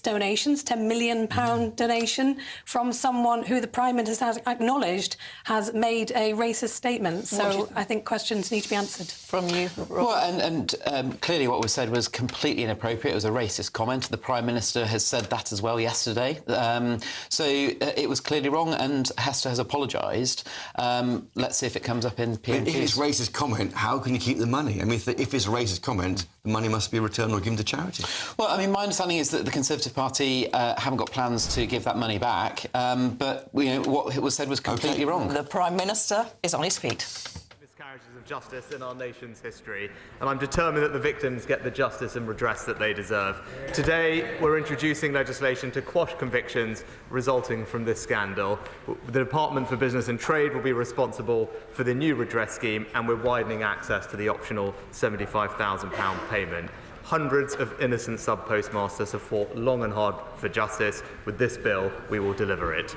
donations, £10 million donation from someone who the Prime Minister has acknowledged has made a racist statement. So I think questions need to be answered. From you, Rob? Well, and clearly what was said was completely inappropriate. It was a racist comment. The Prime Minister has said that as well yesterday. So it was clearly wrong, and Hester has apologised. Let's see if it comes up in PMQs. If it's a racist comment, how can you keep the money? I mean, if it's a racist comment, the money must be returned or given to charity. Well, I mean, my understanding is that the Conservative Party haven't got plans to give that money back, but what was said was completely wrong. The Prime Minister is on his feet. Miscarriages of justice in our nation's history, and I'm determined that the victims get the justice and redress that they deserve. Today, we're introducing legislation to quash convictions resulting from this scandal. The Department for Business and Trade will be responsible for the new redress scheme, and we're widening access to the optional £75,000 payment. Hundreds of innocent sub-postmasters have fought long and hard for justice. With this bill, we will deliver it.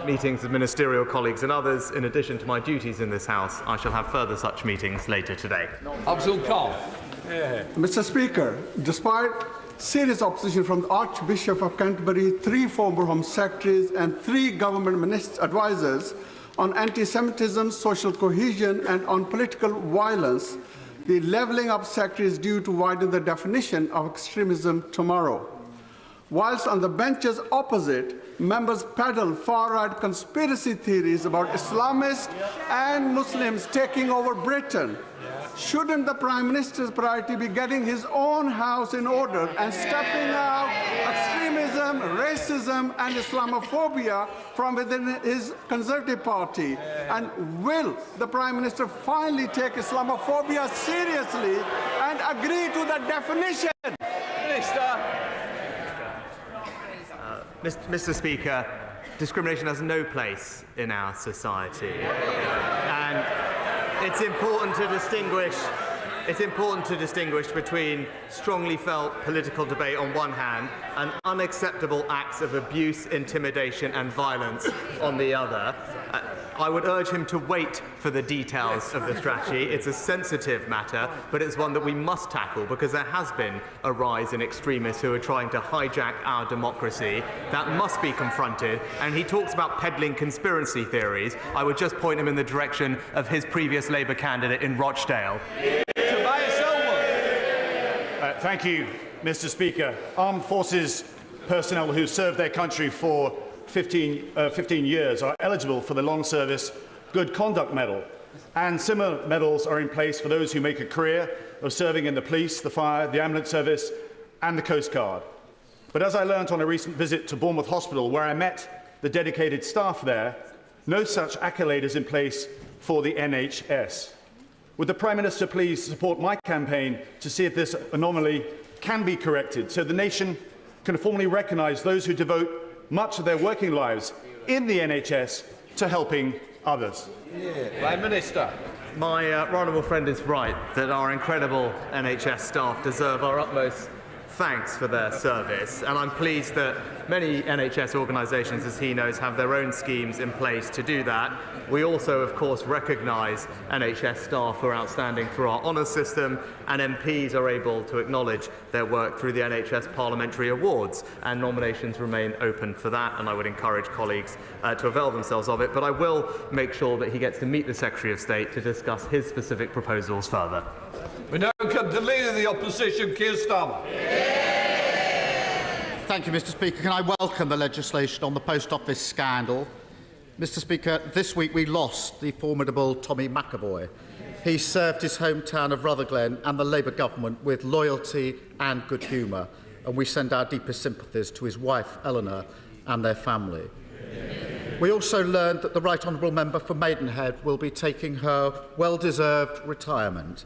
Meetings with ministerial colleagues and others. In addition to my duties in this House, I shall have further such meetings later today. Abdul Khan. Mr. Speaker, despite serious opposition from the Archbishop of Canterbury, 3 former Home Secretaries and 3 government advisers on anti-Semitism, social cohesion and on political violence, the levelling up secretary is due to widen the definition of extremism tomorrow. Whilst on the benches opposite, members peddle far-right conspiracy theories about Islamists and Muslims taking over Britain, shouldn't the Prime Minister's priority be getting his own house in order and stepping out extremism, racism and Islamophobia from within his Conservative Party? And will the Prime Minister finally take Islamophobia seriously and agree to the definition? Mr. Speaker, discrimination has no place in our society. And it's important to distinguish between strongly felt political debate on one hand and unacceptable acts of abuse, intimidation and violence on the other. I would urge him to wait for the details of the strategy. It's a sensitive matter, but it's one that we must tackle because there has been a rise in extremists who are trying to hijack our democracy. That must be confronted. And he talks about peddling conspiracy theories. I would just point him in the direction of his previous Labour candidate in Rochdale. Thank you, Mr. Speaker. Armed Forces personnel who served their country for 15 years are eligible for the Long Service Good Conduct Medal, and similar medals are in place for those who make a career of serving in the police, the fire, the ambulance service and the Coast Guard. But as I learnt on a recent visit to Bournemouth Hospital, where I met the dedicated staff there, no such accolade is in place for the NHS. Would the Prime Minister please support my campaign to see if this anomaly can be corrected so the nation can formally recognise those who devote much of their working lives in the NHS to helping others? Prime Minister. My honourable friend is right that our incredible NHS staff deserve our utmost thanks for their service, and I'm pleased that many NHS organisations, as he knows, have their own schemes in place to do that. We also, of course, recognise NHS staff who are outstanding through our honours system, and MPs are able to acknowledge their work through the NHS Parliamentary Awards, and nominations remain open for that, and I would encourage colleagues to avail themselves of it. But I will make sure that he gets to meet the Secretary of State to discuss his specific proposals further. We now come to Leader of the Opposition, Keir Starmer. Thank you, Mr. Speaker. Can I welcome the legislation on the Post Office scandal? Mr. Speaker, this week we lost the formidable Tommy McAvoy. He served his hometown of Rutherglen and the Labour government with loyalty and good humour, and we send our deepest sympathies to his wife, Eleanor, and their family. We also learned that the Right Honourable Member for Maidenhead will be taking her well-deserved retirement.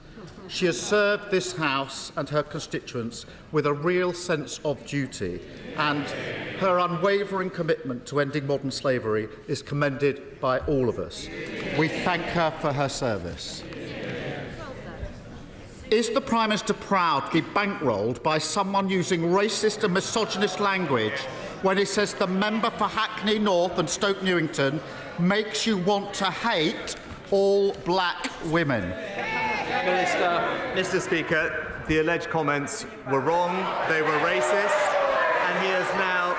She has served this House and her constituents with a real sense of duty, and her unwavering commitment to ending modern slavery is commended by all of us. We thank her for her service. Is the Prime Minister proud to be bankrolled by someone using racist and misogynist language when he says the member for Hackney North and Stoke Newington makes you want to hate all black women? Mr. Speaker, the alleged comments were wrong, they were racist, and he has now,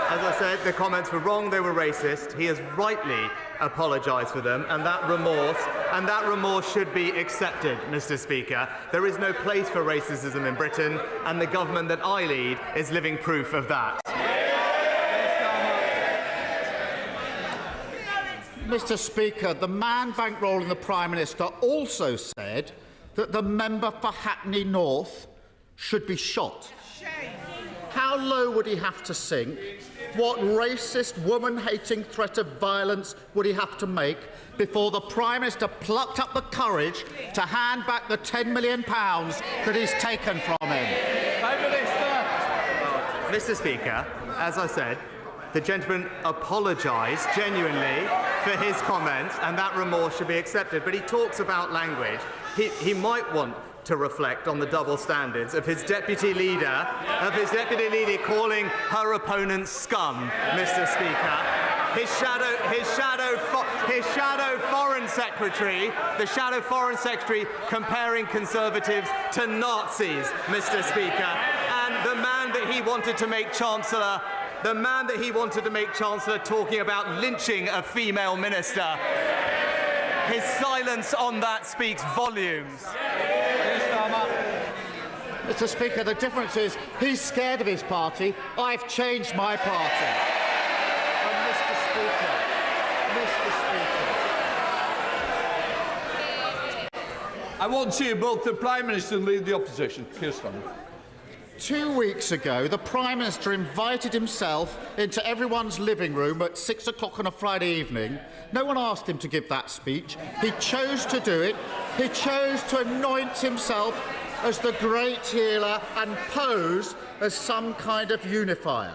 as I said, the comments were wrong, they were racist. He has rightly apologised for them, and that remorse should be accepted, Mr. Speaker. There is no place for racism in Britain, and the government that I lead is living proof of that. Mr. Speaker, the man bankrolling the Prime Minister also said that the member for Hackney North should be shot. How low would he have to sink? What racist, woman-hating threat of violence would he have to make before the Prime Minister plucked up the courage to hand back the £10 million that he's taken from him? Mr. Speaker, as I said, the gentleman apologised genuinely for his comments, and that remorse should be accepted. But he talks about language. He might want to reflect on the double standards of his deputy leader, calling her opponents scum, Mr. Speaker. His shadow foreign secretary, the shadow foreign secretary, comparing Conservatives to Nazis, Mr. Speaker, and the man that he wanted to make Chancellor. The man that he wanted to make Chancellor talking about lynching a female minister. His silence on that speaks volumes. Mr. Speaker, the difference is he's scared of his party. I've changed my party. And Mr. Speaker, I want to hear both the Prime Minister and lead the opposition. Keir Starmer. 2 weeks ago, the Prime Minister invited himself into everyone's living room at 6 o'clock on a Friday evening. No one asked him to give that speech. He chose to do it. He chose to anoint himself as the great healer and pose as some kind of unifier.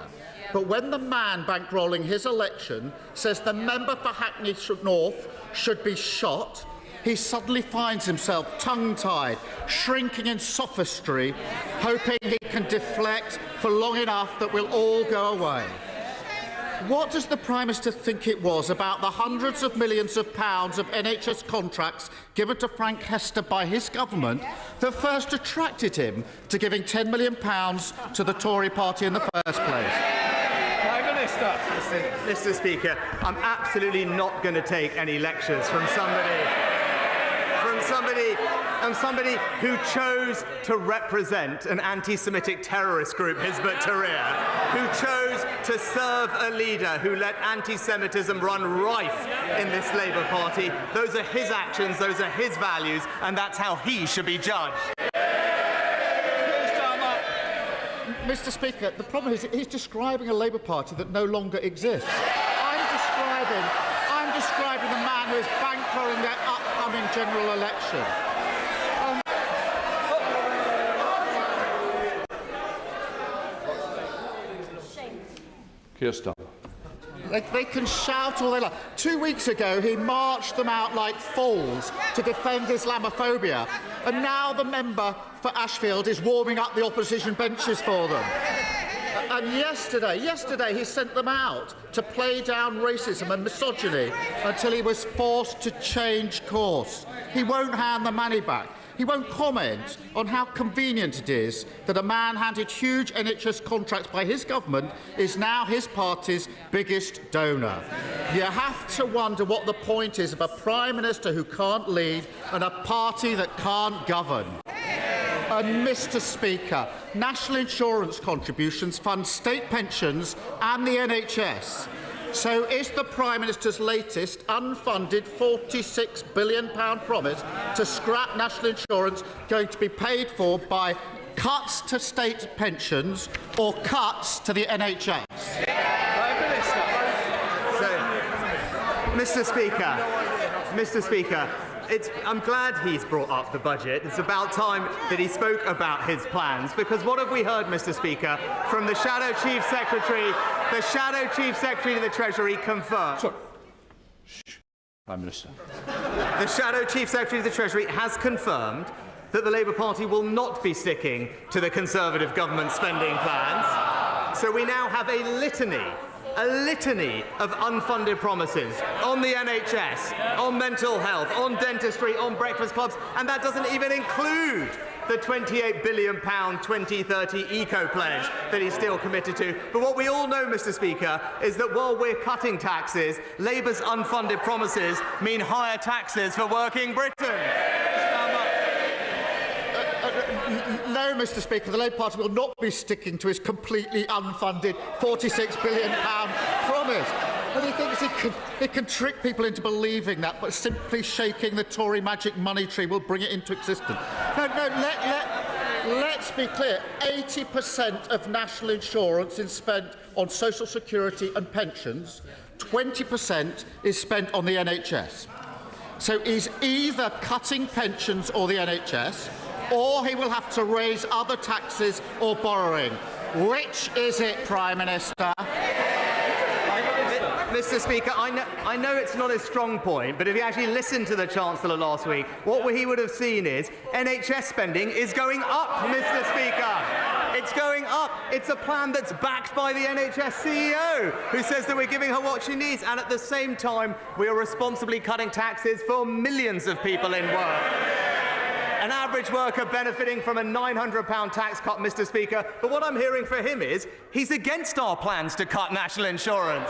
But when the man bankrolling his election says the member for Hackney North should be shot, he suddenly finds himself tongue-tied, shrinking in sophistry, hoping he can deflect for long enough that we'll all go away. What does the Prime Minister think it was about the hundreds of millions of pounds of NHS contracts given to Frank Hester by his government that first attracted him to giving £10 million to the Tory party in the first place? Prime Minister. Mr. Speaker, I'm absolutely not going to take any lectures from somebody who chose to represent an anti-Semitic terrorist group, Hizb ut-Tahrir, who chose to serve a leader who let anti-Semitism run rife in this Labour Party. Those are his actions, those are his values, and that's how he should be judged. Mr. Speaker, the problem is he's describing a Labour Party that no longer exists. I'm describing the man who is bankrolling their upcoming general election. Keir Starmer. They can shout all they like. 2 weeks ago, he marched them out like fools to defend Islamophobia, and now the member for Ashfield is warming up the opposition benches for them. And yesterday he sent them out to play down racism and misogyny until he was forced to change course. He won't hand the money back. He won't comment on how convenient it is that a man handed huge NHS contracts by his government is now his party's biggest donor. You have to wonder what the point is of a Prime Minister who can't lead and a party that can't govern. And Mr. Speaker, national insurance contributions fund state pensions and the NHS. So is the Prime Minister's latest unfunded £46 billion promise to scrap national insurance going to be paid for by cuts to state pensions or cuts to the NHS? So, Mr. Speaker, I'm glad he's brought up the budget. It's about time that he spoke about his plans, because what have we heard, Mr. Speaker, from the Shadow Chief Secretary? The Shadow Chief Secretary of the Treasury confirmed. Sorry. Prime Minister. The Shadow Chief Secretary of the Treasury has confirmed that the Labour Party will not be sticking to the Conservative government spending plans. So we now have a litany a litany of unfunded promises on the NHS, on mental health, on dentistry, on breakfast clubs, and that doesn't even include the £28 billion 2030 eco-pledge that he's still committed to. But what we all know, Mr. Speaker, is that while we're cutting taxes, Labour's unfunded promises mean higher taxes for working Britain. No, Mr. Speaker, the Labour Party will not be sticking to his completely unfunded £46 billion promise. And he thinks he can trick people into believing that, but simply shaking the Tory magic money tree will bring it into existence. No, let's be clear. 80% of national insurance is spent on social security and pensions. 20% is spent on the NHS. So he's either cutting pensions or the NHS, or he will have to raise other taxes or borrowing. Which is it, Prime Minister? Mr. Speaker, I know it's not his strong point, but if you actually listened to the Chancellor last week, what he would have seen is NHS spending is going up, Mr. Speaker. It's going up. It's a plan that's backed by the NHS CEO, who says that we're giving her what she needs, and at the same time, we are responsibly cutting taxes for millions of people in work. An average worker benefiting from a £900 tax cut, Mr. Speaker. But what I'm hearing for him is he's against our plans to cut national insurance.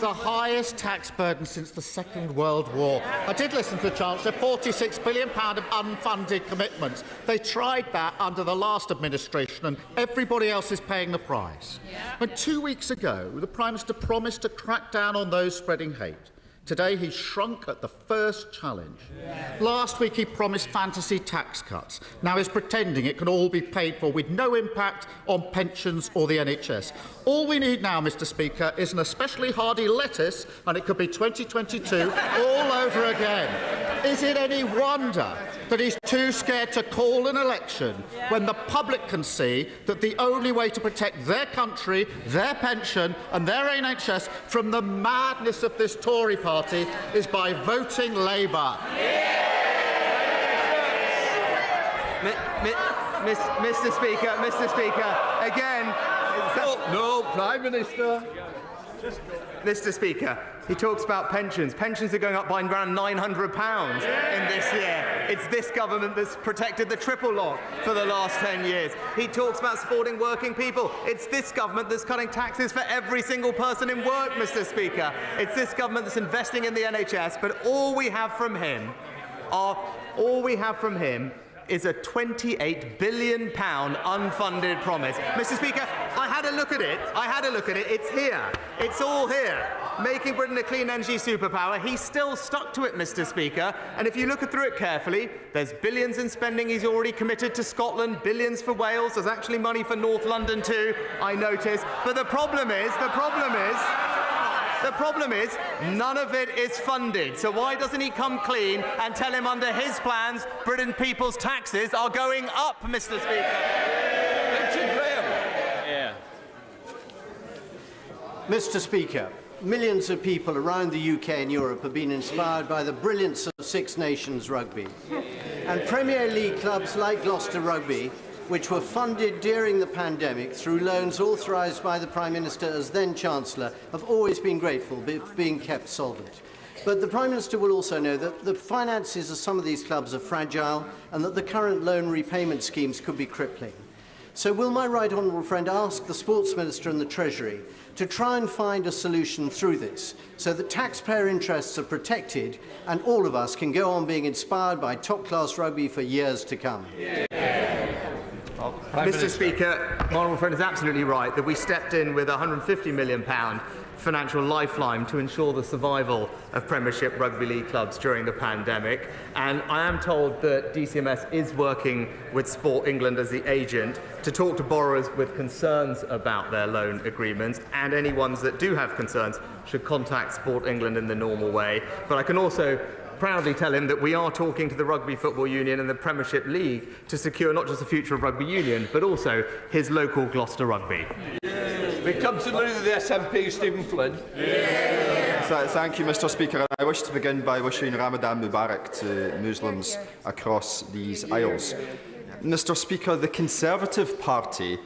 The highest tax burden since the Second World War. I did listen to the Chancellor, £46 billion of unfunded commitments. They tried that under the last administration, and everybody else is paying the price. And 2 weeks ago, the Prime Minister promised to crack down on those spreading hate. Today, he shrunk at the first challenge. Last week, he promised fantasy tax cuts. Now he's pretending it can all be paid for with no impact on pensions or the NHS. All we need now, Mr. Speaker, is an especially hardy lettuce, and it could be 2022 all over again. Is it any wonder that he's too scared to call an election when the public can see that the only way to protect their country, their pension and their NHS from the madness of this Tory party is by voting Labour? Mr. Speaker, again... No, Prime Minister. Mr. Speaker, he talks about pensions. Pensions are going up by around £900 in this year. It's this government that's protected the triple lock for the last 10 years. He talks about supporting working people. It's this government that's cutting taxes for every single person in work, Mr. Speaker. It's this government that's investing in the NHS, but all we have from him is a £28 billion unfunded promise. Mr. Speaker, I had a look at it. It's here. It's all here. Making Britain a clean energy superpower. He's still stuck to it, Mr. Speaker. And if you look through it carefully, there's billions in spending he's already committed to Scotland, billions for Wales. There's actually money for North London too, I noticed. But the problem is, none of it is funded. So why doesn't he come clean and tell him under his plans, Britain people's taxes are going up, Mr. Speaker? Mr. Speaker, millions of people around the UK and Europe have been inspired by the brilliance of Six Nations rugby. And Premier League clubs like Gloucester Rugby, which were funded during the pandemic through loans authorised by the Prime Minister as then Chancellor, have always been grateful for being kept solvent. But the Prime Minister will also know that the finances of some of these clubs are fragile and that the current loan repayment schemes could be crippling. So will my right honourable friend ask the Sports Minister and the Treasury to try and find a solution through this so that taxpayer interests are protected and all of us can go on being inspired by top-class rugby for years to come? Mr. Speaker, my honourable friend is absolutely right that we stepped in with a £150 million financial lifeline to ensure the survival of Premiership rugby league clubs during the pandemic. And I am told that DCMS is working with Sport England as the agent to talk to borrowers with concerns about their loan agreements, and any ones that do have concerns should contact Sport England in the normal way. But I can also proudly tell him that we are talking to the Rugby Football Union and the Premiership League to secure not just the future of rugby union, but also his local Gloucester Rugby. We come to the leader of the SNP, Stephen Flynn. Thank you, Mr. Speaker. I wish to begin by wishing Ramadan Mubarak to Muslims across these aisles. Mr. Speaker, the Conservative Party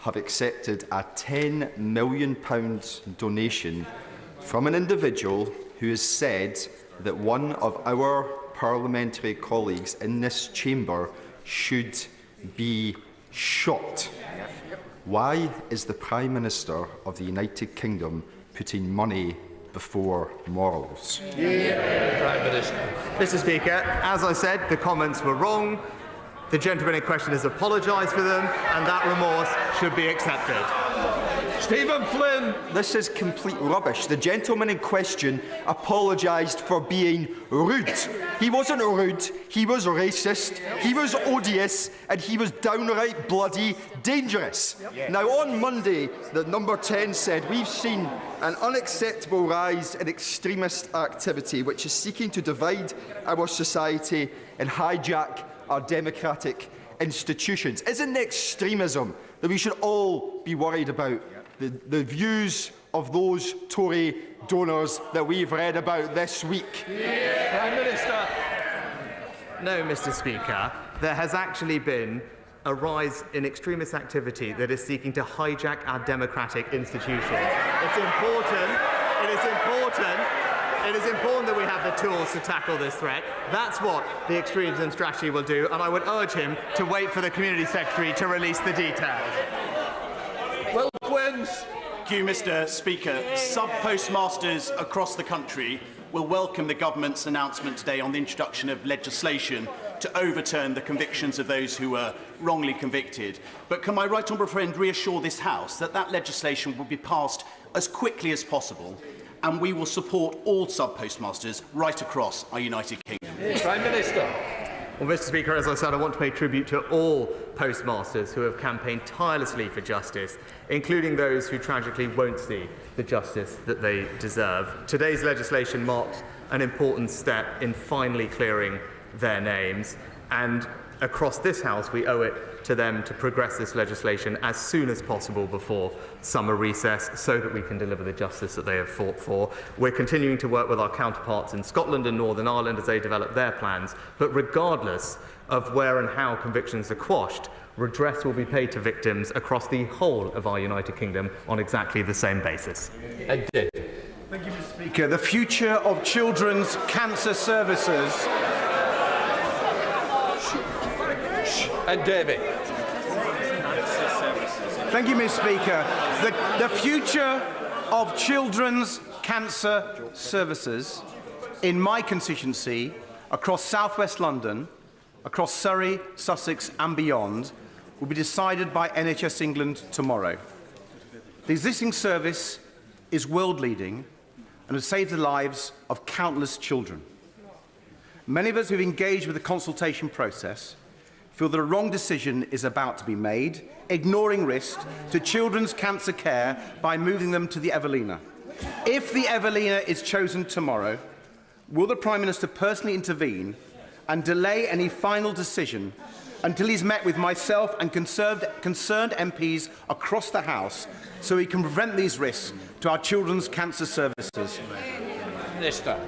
have accepted a £10 million donation from an individual who has said that one of our parliamentary colleagues in this chamber should be shot. Why is the Prime Minister of the United Kingdom putting money before morals? Prime Minister. Mr. Speaker, as I said, the comments were wrong. The gentleman in question has apologised for them, and that remorse should be accepted. Stephen Flynn. This is complete rubbish. The gentleman in question apologised for being rude. He wasn't rude, he was racist, he was odious, and he was downright bloody dangerous. Now, on Monday, the number 10 said, we've seen an unacceptable rise in extremist activity which is seeking to divide our society and hijack our democratic institutions. Isn't it extremism that we should all be worried about? The views of those Tory donors that we've read about this week. Prime Minister. No, Mr. Speaker. There has actually been a rise in extremist activity that is seeking to hijack our democratic institutions. It's important. It is important that we have the tools to tackle this threat. That's what the extremism strategy will do, and I would urge him to wait for the Community Secretary to release the details. Will Quins. Thank you, Mr. Speaker. Sub-postmasters across the country will welcome the government's announcement today on the introduction of legislation to overturn the convictions of those who were wrongly convicted. But can my right honourable friend reassure this House that that legislation will be passed as quickly as possible, and we will support all sub-postmasters right across our United Kingdom? Prime Minister. Well, Mr. Speaker, as I said, I want to pay tribute to all postmasters who have campaigned tirelessly for justice, including those who tragically won't see the justice that they deserve. Today's legislation marks an important step in finally clearing their names, and across this House we owe it to them to progress this legislation as soon as possible before summer recess so that we can deliver the justice that they have fought for. We're continuing to work with our counterparts in Scotland and Northern Ireland as they develop their plans, but regardless of where and how convictions are quashed, redress will be paid to victims across the whole of our United Kingdom on exactly the same basis. And Dave. Thank you, Mr. Speaker. The future of children's cancer services. And David. Thank you, Mr. Speaker. The future of children's cancer services in my constituency, across South West London, across Surrey, Sussex and beyond, will be decided by NHS England tomorrow. The existing service is world-leading and has saved the lives of countless children. Many of us who have engaged with the consultation process feel that a wrong decision is about to be made, ignoring risk to children's cancer care by moving them to the Evelina. If the Evelina is chosen tomorrow, will the Prime Minister personally intervene and delay any final decision until he's met with myself and concerned MPs across the House so he can prevent these risks to our children's cancer services? Minister.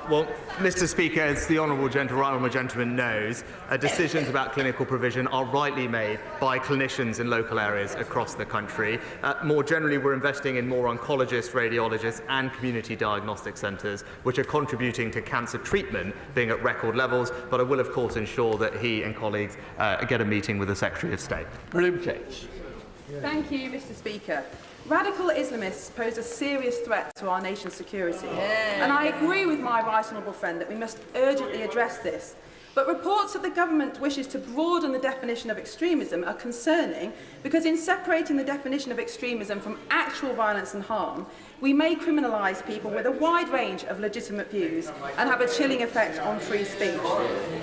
Well, Mr. Speaker, as the honourable gentleman knows, decisions about clinical provision are rightly made by clinicians in local areas across the country. More generally, we're investing in more oncologists, radiologists and community diagnostic centres, which are contributing to cancer treatment being at record levels, but I will, of course, ensure that he and colleagues get a meeting with the Secretary of State. Thank you, Mr. Speaker. Radical Islamists pose a serious threat to our nation's security. And I agree with my right honourable friend that we must urgently address this. But reports that the government wishes to broaden the definition of extremism are concerning because in separating the definition of extremism from actual violence and harm, we may criminalise people with a wide range of legitimate views and have a chilling effect on free speech.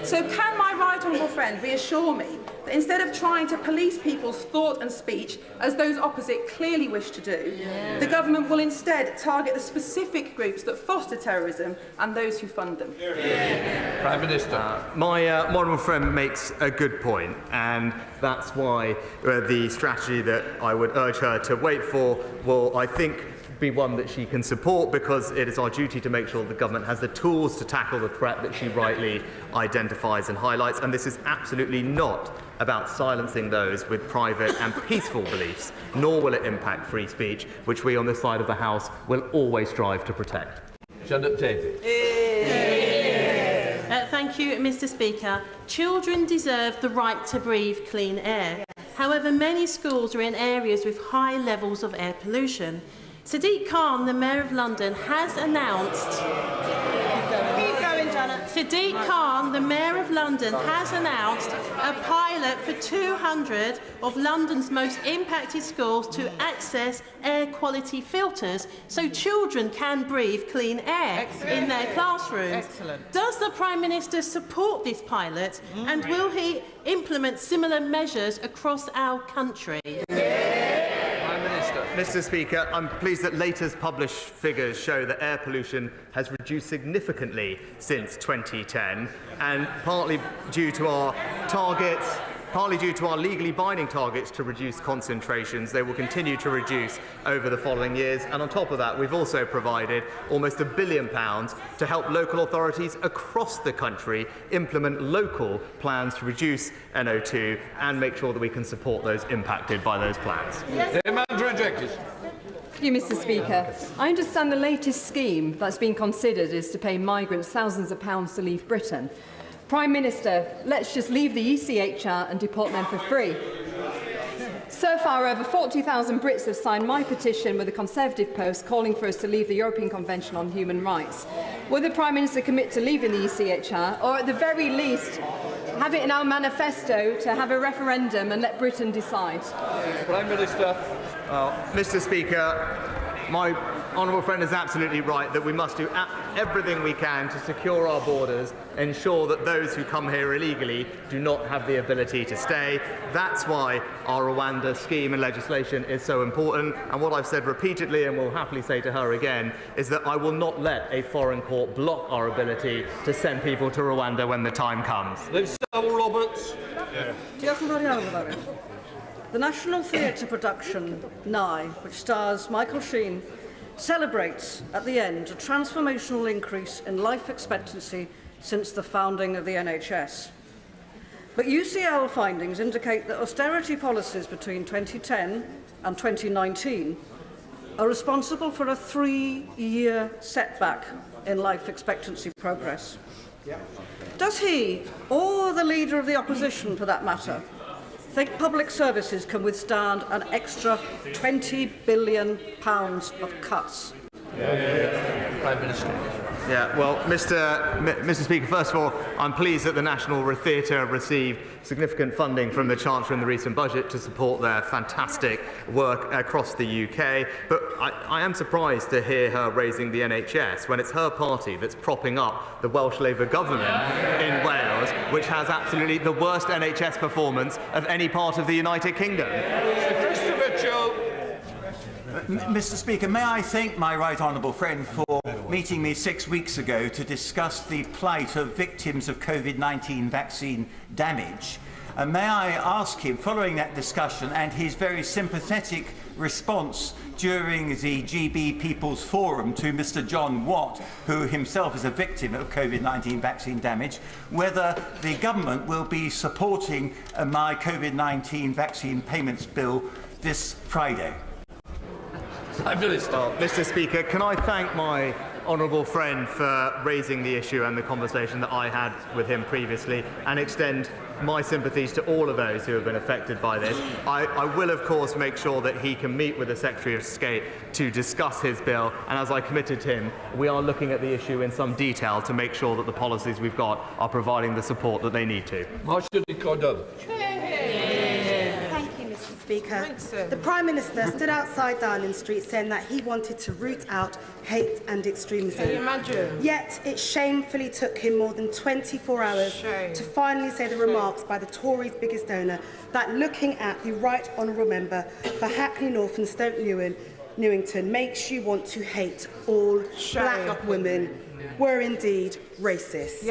So can my right honourable friend reassure me that instead of trying to police people's thought and speech, as those opposite clearly wish to do, the government will instead target the specific groups that foster terrorism and those who fund them? Prime Minister. My honourable friend makes a good point, and that's why the strategy that I would urge her to wait for will, I think, be one that she can support, because it is our duty to make sure the government has the tools to tackle the threat that she rightly identifies and highlights. And this is absolutely not about silencing those with private and peaceful beliefs, nor will it impact free speech, which we on this side of the House will always strive to protect. Thank you, Mr. Speaker. Children deserve the right to breathe clean air. However, many schools are in areas with high levels of air pollution. Sadiq Khan, the Mayor of London, has announced... Sadiq Khan, the Mayor of London, has announced a pilot for 200 of London's most impacted schools to access air quality filters so children can breathe clean air in their classrooms. Does the Prime Minister support this pilot, and will he implement similar measures across our country? Mr. Speaker, I'm pleased that latest published figures show that air pollution has reduced significantly since 2010, and partly due to our legally binding targets to reduce concentrations. They will continue to reduce over the following years. And on top of that, we've also provided almost £1 billion to help local authorities across the country implement local plans to reduce NO2 and make sure that we can support those impacted by those plans. Thank you, Mr. Speaker. I understand the latest scheme that's been considered is to pay migrants thousands of pounds to leave Britain. Prime Minister, let's just leave the ECHR and deport them for free. So far, over 40,000 Brits have signed my petition with the Conservative Post calling for us to leave the European Convention on Human Rights. Will the Prime Minister commit to leaving the ECHR, or at the very least, have it in our manifesto to have a referendum and let Britain decide? Prime Minister. Mr. Speaker, my honourable friend is absolutely right that we must do everything we can to secure our borders, ensure that those who come here illegally do not have the ability to stay. That's why our Rwanda scheme and legislation is so important. And what I've said repeatedly, and will happily say to her again, is that I will not let a foreign court block our ability to send people to Rwanda when the time comes. Roberts. The National Theatre production, Nye, which stars Michael Sheen, celebrates at the end a transformational increase in life expectancy since the founding of the NHS. But UCL findings indicate that austerity policies between 2010 and 2019 are responsible for a 3-year setback in life expectancy progress. Does he, or the Leader of the Opposition for that matter, think public services can withstand an extra £20 billion of cuts? Prime Minister. Yeah, well, Mr. Speaker, first of all, I'm pleased that the National Theatre received significant funding from the Chancellor in the recent budget to support their fantastic work across the UK. But I am surprised to hear her raising the NHS when it's her party that's propping up the Welsh Labour government in Wales, which has absolutely the worst NHS performance of any part of the United Kingdom. Mr. Speaker, may I thank my right honourable friend for meeting me 6 weeks ago to discuss the plight of victims of COVID-19 vaccine damage. And may I ask him, following that discussion and his very sympathetic response during the GB People's Forum to Mr. John Watt, who himself is a victim of COVID-19 vaccine damage, whether the government will be supporting my COVID-19 vaccine payments bill this Friday? Mr. Speaker, can I thank my honourable friend for raising the issue and the conversation that I had with him previously, and extend my sympathies to all of those who have been affected by this. I will, of course, make sure that he can meet with the Secretary of State to discuss his bill, and as I committed to him, we are looking at the issue in some detail to make sure that the policies we've got are providing the support that they need to. Speaker. The Prime Minister stood outside Downing Street saying that he wanted to root out hate and extremism. Can you imagine? Yet it shamefully took him more than 24 hours to finally say the remarks by the Tories' biggest donor that looking at the Right Honourable Member for Hackney North and Stoke Newington makes you want to hate all black women were indeed racist.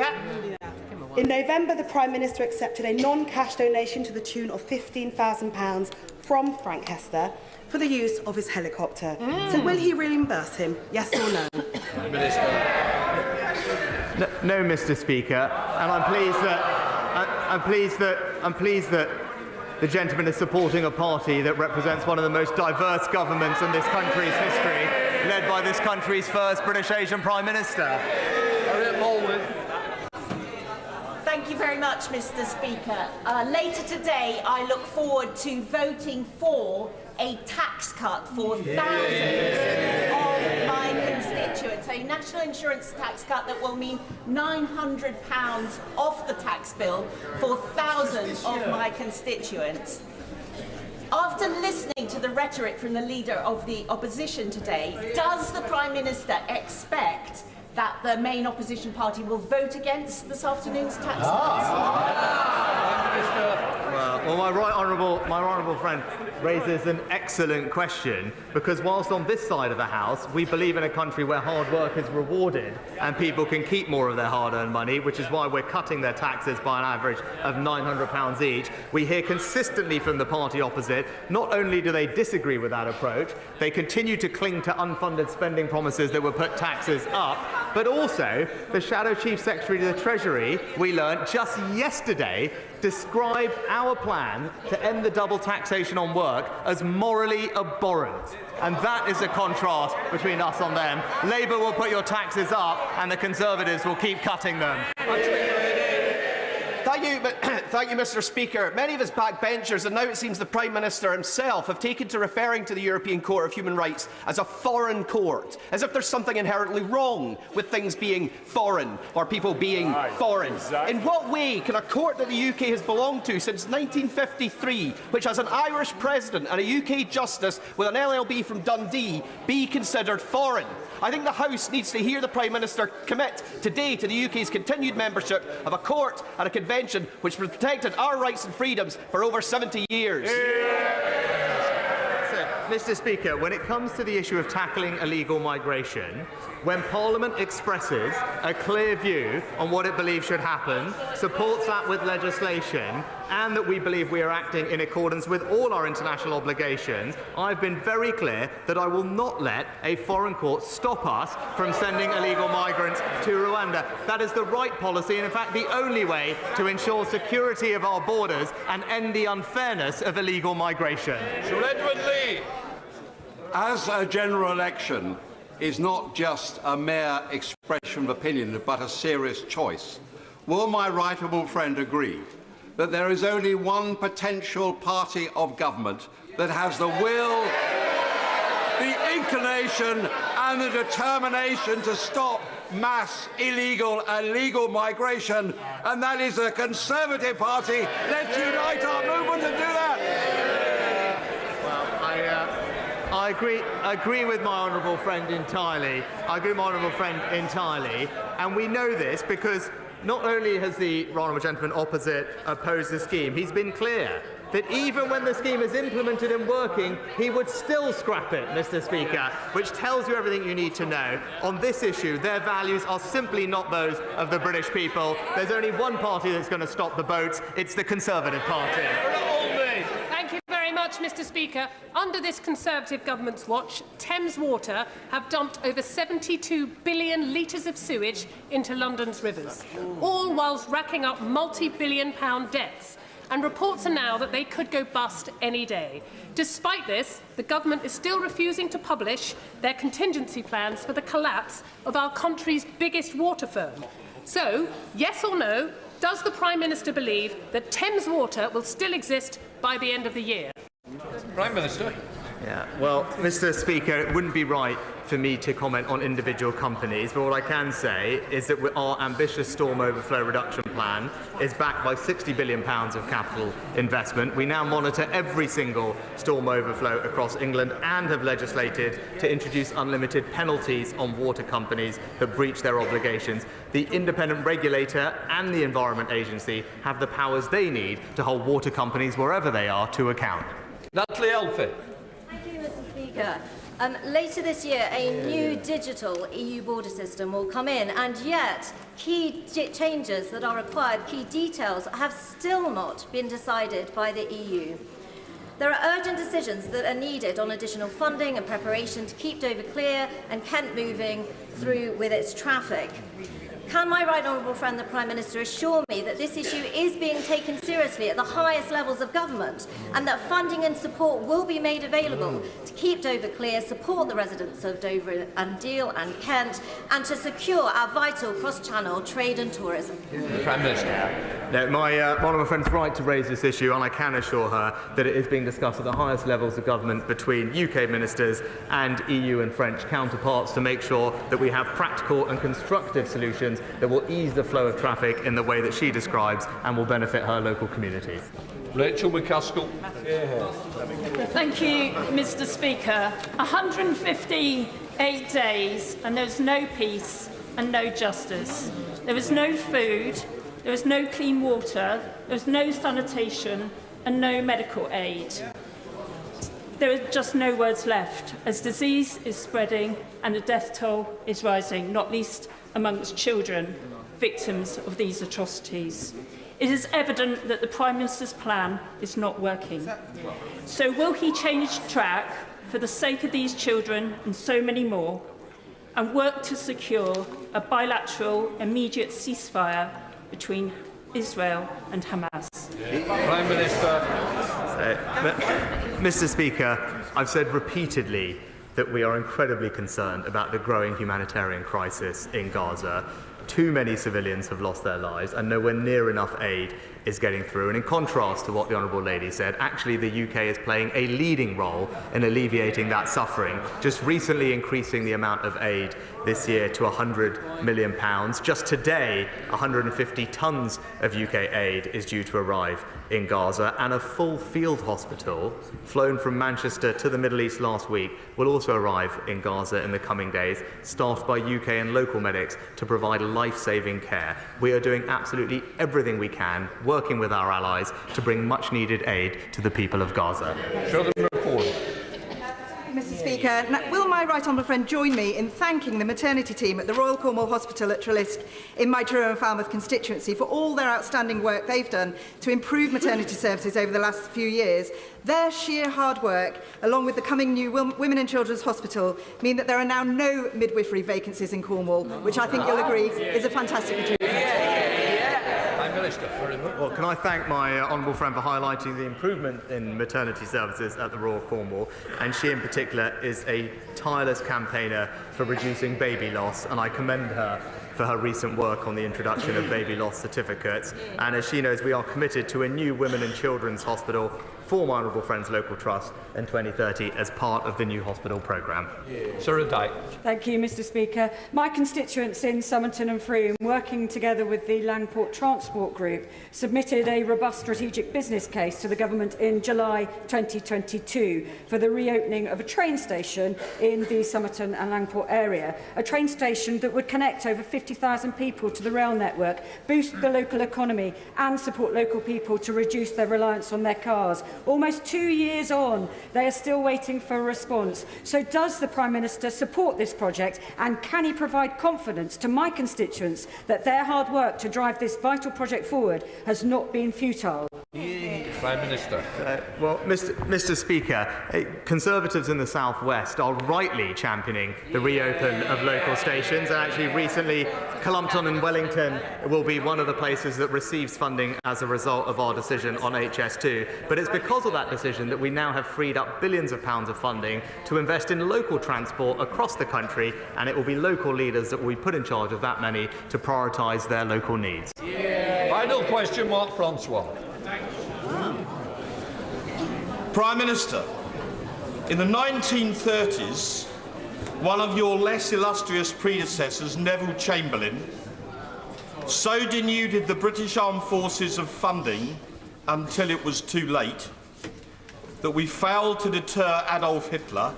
In November, the Prime Minister accepted a non-cash donation to the tune of £15,000 from Frank Hester for the use of his helicopter. So will he reimburse him, yes or no? No, Mr. Speaker, and I'm pleased that the gentleman is supporting a party that represents one of the most diverse governments in this country's history, led by this country's first British Asian Prime Minister. Thank you very much, Mr. Speaker. Later today, I look forward to voting for a tax cut for thousands of my constituents, a national insurance tax cut that will mean £900 off the tax bill for thousands of my constituents. After listening to the rhetoric from the leader of the opposition today, does the Prime Minister expect that the main opposition party will vote against this afternoon's tax cuts? Well, my right honourable friend raises an excellent question, because whilst on this side of the House we believe in a country where hard work is rewarded and people can keep more of their hard-earned money, which is why we're cutting their taxes by an average of £900 each, we hear consistently from the party opposite, not only do they disagree with that approach, they continue to cling to unfunded spending promises that would put taxes up, but also the Shadow Chief Secretary of the Treasury, we learnt just yesterday, described our plan to end the double taxation on work as morally abhorrent. And that is a contrast between us and them. Labour will put your taxes up and the Conservatives will keep cutting them. Thank you, Mr. Speaker. Many of his backbenchers, and now it seems the Prime Minister himself, have taken to referring to the European Court of Human Rights as a foreign court, as if there's something inherently wrong with things being foreign or people being foreign. Exactly. In what way can a court that the UK has belonged to since 1953, which has an Irish president and a UK justice with an LLB from Dundee, be considered foreign? I think the House needs to hear the Prime Minister commit today to the UK's continued membership of a court and a convention which has protected our rights and freedoms for over 70 years. Mr. Speaker, when it comes to the issue of tackling illegal migration, when Parliament expresses a clear view on what it believes should happen, supports that with legislation, and that we believe we are acting in accordance with all our international obligations, I've been very clear that I will not let a foreign court stop us from sending illegal migrants to Rwanda. That is the right policy, and in fact the only way to ensure security of our borders and end the unfairness of illegal migration. Sir Edward Lee. As a general election is not just a mere expression of opinion, but a serious choice, will my right honourable friend agree that there is only one potential party of government that has the will, the inclination and the determination to stop mass illegal and legal migration, and that is the Conservative Party? Let's unite our movement and do that. I agree with my honourable friend entirely. And we know this because not only has the honourable gentleman opposite opposed the scheme, he's been clear that even when the scheme is implemented and working, he would still scrap it, Mr. Speaker, which tells you everything you need to know. On this issue, their values are simply not those of the British people. There's only one party that's going to stop the boats. It's the Conservative Party. Thank you very much, Mr. Speaker. Under this Conservative government's watch, Thames Water have dumped over 72 billion litres of sewage into London's rivers, all whilst racking up multi-billion-pound debts. And reports are now that they could go bust any day. Despite this, the government is still refusing to publish their contingency plans for the collapse of our country's biggest water firm. So, yes or no, does the Prime Minister believe that Thames Water will still exist by the end of the year? Prime Minister. Yeah, well, Mr. Speaker, it wouldn't be right for me to comment on individual companies, but what I can say is that our ambitious storm overflow reduction plan is backed by £60 billion of capital investment. We now monitor every single storm overflow across England and have legislated to introduce unlimited penalties on water companies that breach their obligations. The independent regulator and the Environment Agency have the powers they need to hold water companies wherever they are to account. Natalie Elphie. Thank you, Mr. Speaker. Later this year, a new digital EU border system will come in, and yet key changes that are required, key details, have still not been decided by the EU. There are urgent decisions that are needed on additional funding and preparation to keep Dover clear and Kent moving through with its traffic. Can my right honourable friend, the Prime Minister, assure me that this issue is being taken seriously at the highest levels of government and that funding and support will be made available to keep Dover clear, support the residents of Dover and Deal and Kent, and to secure our vital cross-channel trade and tourism? The Prime Minister. No, my honourable friend's right to raise this issue, and I can assure her that it is being discussed at the highest levels of government between UK ministers and EU and French counterparts to make sure that we have practical and constructive solutions that will ease the flow of traffic in the way that she describes and will benefit her local communities. Rachel McCaskill. Thank you, Mr. Speaker. 158 days and there's no peace and no justice. There is no food, there is no clean water, there is no sanitation and no medical aid. There are just no words left as disease is spreading and the death toll is rising, not least amongst children, victims of these atrocities. It is evident that the Prime Minister's plan is not working. So will he change track for the sake of these children and so many more and work to secure a bilateral, immediate ceasefire between Israel and Hamas? Prime Minister. Mr. Speaker, I've said repeatedly that we are incredibly concerned about the growing humanitarian crisis in Gaza. Too many civilians have lost their lives and nowhere near enough aid is getting through. And in contrast to what the Honourable Lady said, actually the UK is playing a leading role in alleviating that suffering, just recently increasing the amount of aid this year to £100 million. Just today, 150 tonnes of UK aid is due to arrive in Gaza, and a full field hospital flown from Manchester to the Middle East last week will also arrive in Gaza in the coming days, staffed by UK and local medics to provide life-saving care. We are doing absolutely everything we can, working with our allies to bring much-needed aid to the people of Gaza. Mr. Speaker, now, will my right honourable friend join me in thanking the maternity team at the Royal Cornwall Hospital at Trelisk in my Truro and Falmouth constituency for all their outstanding work they've done to improve maternity services over the last few years? Their sheer hard work, along with the coming new Women and Children's Hospital, mean that there are now no midwifery vacancies in Cornwall, which I think you'll agree is a fantastic achievement. Well, can I thank my honourable friend for highlighting the improvement in maternity services at the Royal Cornwall, and she in particular is a tireless campaigner for reducing baby loss, and I commend her for her recent work on the introduction of baby loss certificates. And as she knows, we are committed to a new Women and Children's Hospital for my honourable friend's local trust in 2030 as part of the new hospital programme. Thank you, Mr. Speaker. My constituents in Somerton and Frome, working together with the Langport Transport Group, submitted a robust strategic business case to the government in July 2022 for the reopening of a train station in the Somerton and Langport area, a train station that would connect over 50,000 people to the rail network, boost the local economy and support local people to reduce their reliance on their cars. Almost 2 years on, they are still waiting for a response. So does the Prime Minister support this project, and can he provide confidence to my constituents that their hard work to drive this vital project forward has not been futile? Prime Minister. Well, Mr. Speaker, Conservatives in the South West are rightly championing the reopen of local stations, and actually recently Clumpton and Wellington will be one of the places that receives funding as a result of our decision on HS2. But it's because of that decision that we now have freed up billions of pounds of funding to invest in local transport across the country, and it will be local leaders that will be put in charge of that money to prioritise their local needs. Final question, Mark Francois. Prime Minister, in the 1930s, one of your less illustrious predecessors, Neville Chamberlain, so denuded the British Armed Forces of funding until it was too late that we failed to deter Adolf Hitler,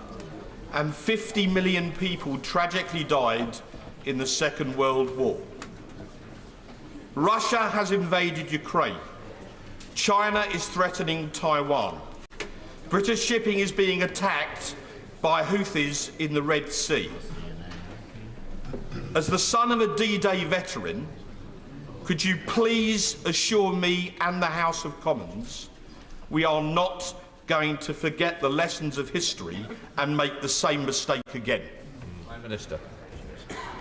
and 50 million people tragically died in the Second World War. Russia has invaded Ukraine. China is threatening Taiwan. British shipping is being attacked by Houthis in the Red Sea. As the son of a D-Day veteran, could you please assure me and the House of Commons we are not going to forget the lessons of history and make the same mistake again? Prime Minister.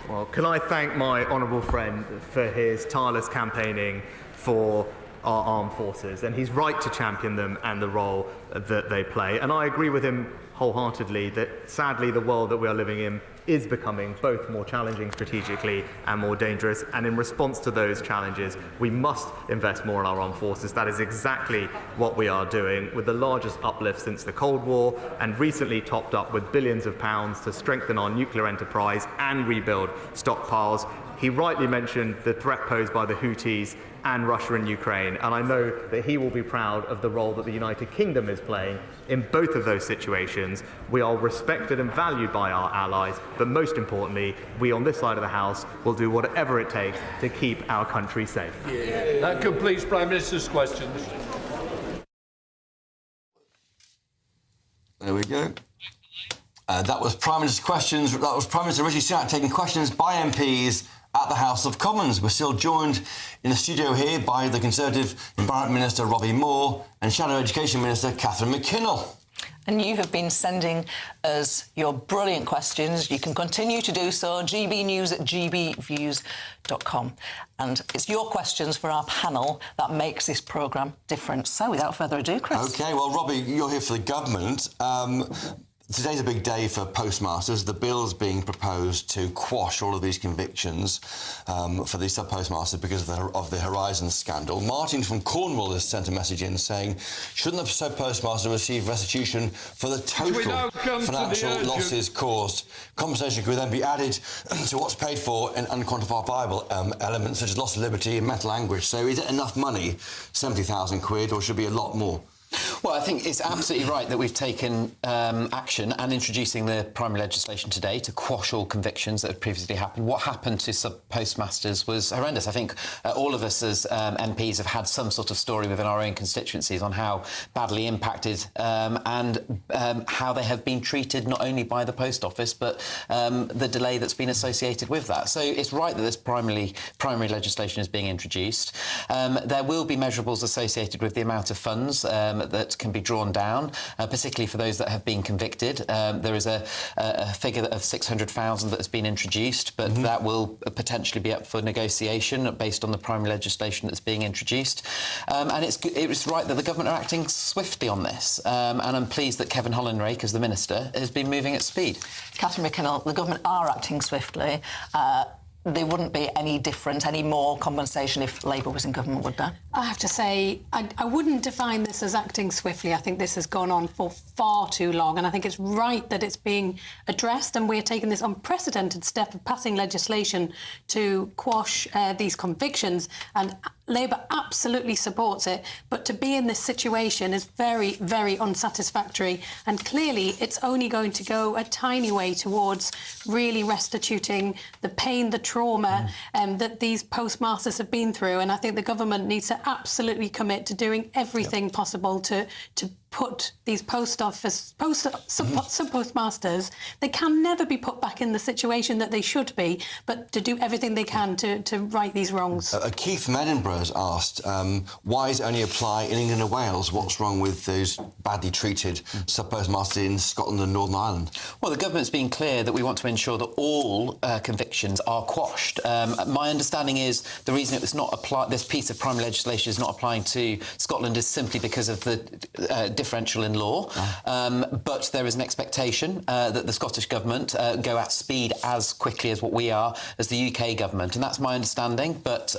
Well, can I thank my honourable friend for his tireless campaigning for our armed forces, and he's right to champion them and the role that they play. And I agree with him wholeheartedly that sadly the world that we are living in is becoming both more challenging strategically and more dangerous, and in response to those challenges we must invest more in our armed forces. That is exactly what we are doing, with the largest uplift since the Cold War, and recently topped up with billions of pounds to strengthen our nuclear enterprise and rebuild stockpiles. He rightly mentioned the threat posed by the Houthis and Russia and Ukraine, and I know that he will be proud of the role that the United Kingdom is playing in both of those situations. We are respected and valued by our allies, but most importantly, we on this side of the House will do whatever it takes to keep our country safe. That completes Prime Minister's questions. There we go. That was Prime Minister's questions. That was Prime Minister Rishi Sunak taking questions by MPs at the House of Commons. We're still joined in the studio here by the Conservative Environment Minister Robbie Moore and Shadow Education Minister Catherine McKinnell. And you have been sending us your brilliant questions. You can continue to do so. GBNews at gbviews.com. And it's your questions for our panel that makes this programme different. So without further ado, Chris. OK, well, Robbie, you're here for the government. Today's a big day for postmasters. The bill's being proposed to quash all of these convictions for these sub-postmasters because of the Horizon scandal. Martin from Cornwall has sent a message in saying, shouldn't the sub-postmaster receive restitution for the total financial losses caused? Compensation could then be added to what's paid for in unquantifiable elements such as loss of liberty and mental anguish. So is it enough money, 70,000 quid, or should it be a lot more? Well, I think it's absolutely right that we've taken action and introducing the primary legislation today to quash all convictions that had previously happened. What happened to sub-postmasters was horrendous. I think all of us as MPs have had some sort of story within our own constituencies on how badly impacted and how they have been treated not only by the Post Office but the delay that's been associated with that. So it's right that this primary legislation is being introduced. There will be measurables associated with the amount of funds that can be drawn down, particularly for those that have been convicted. There is a figure of 600,000 that has been introduced, but that will potentially be up for negotiation based on the primary legislation that's being introduced. And it's right that the government are acting swiftly on this. And I'm pleased that Kevin Hollinrake, as the Minister, has been moving at speed. Catherine McKinnell, the government are acting swiftly. There wouldn't be any different, any more compensation if Labour was in government, would there? I have to say, I wouldn't define this as acting swiftly. I think this has gone on for far too long, and I think it's right that it's being addressed, and we're taking this unprecedented step of passing legislation to quash these convictions, and Labour absolutely supports it, but to be in this situation is very, very unsatisfactory, and clearly it's only going to go a tiny way towards really restituting the pain, the trauma that these postmasters have been through, and I think the government needs to absolutely commit to doing everything possible to put these sub-postmasters, they can never be put back in the situation that they should be, but to do everything they can to right these wrongs. Keith from Edinburgh has asked, why does it only apply in England and Wales? What's wrong with those badly treated sub-postmasters in Scotland and Northern Ireland? Well, the government's been clear that we want to ensure that all convictions are quashed. My understanding is the reason it was not applied, this piece of primary legislation is not applying to Scotland is simply because of the differential in law, but there is an expectation that the Scottish Government go at speed as quickly as what we are as the UK Government, and that's my understanding, but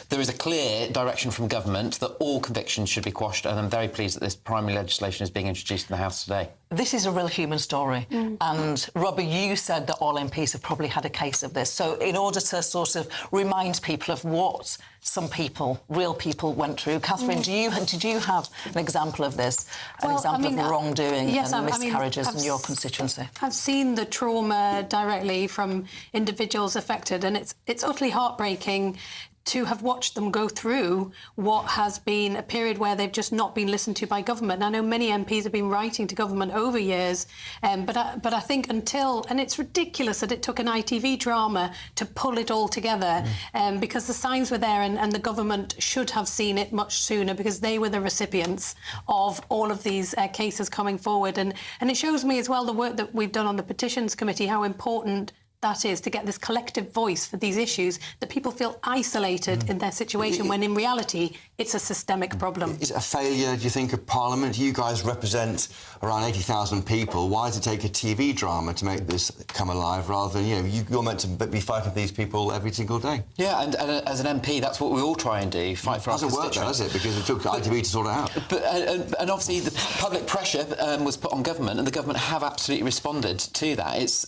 there is a clear direction from Government that all convictions should be quashed, and I'm very pleased that this primary legislation is being introduced in the House today. This is a real human story, and Robbie, you said that all MPs have probably had a case of this, so in order to sort of remind people of what some people, real people, went through, Catherine, did you have an example of this, an example of wrongdoing and miscarriages in your constituency? I've seen the trauma directly from individuals affected, and it's utterly heartbreaking to have watched them go through what has been a period where they've just not been listened to by government. I know many MPs have been writing to government over years, but I think until, and it's ridiculous that it took an ITV drama to pull it all together, because the signs were there and the government should have seen it much sooner, because they were the recipients of all of these cases coming forward. And it shows me as well the work that we've done on the Petitions Committee, how important that is to get this collective voice for these issues, that people feel isolated in their situation when in reality it's a systemic problem. Is it a failure, do you think, of Parliament? You guys represent around 80,000 people. Why does it take a TV drama to make this come alive rather than, you're meant to be fighting for these people every single day? Yeah, and as an MP, that's what we all try and do, fight for our constituents. It doesn't work, does it? Because it took ITV to sort it out. But, and obviously the public pressure was put on government, and the government have absolutely responded to that. It's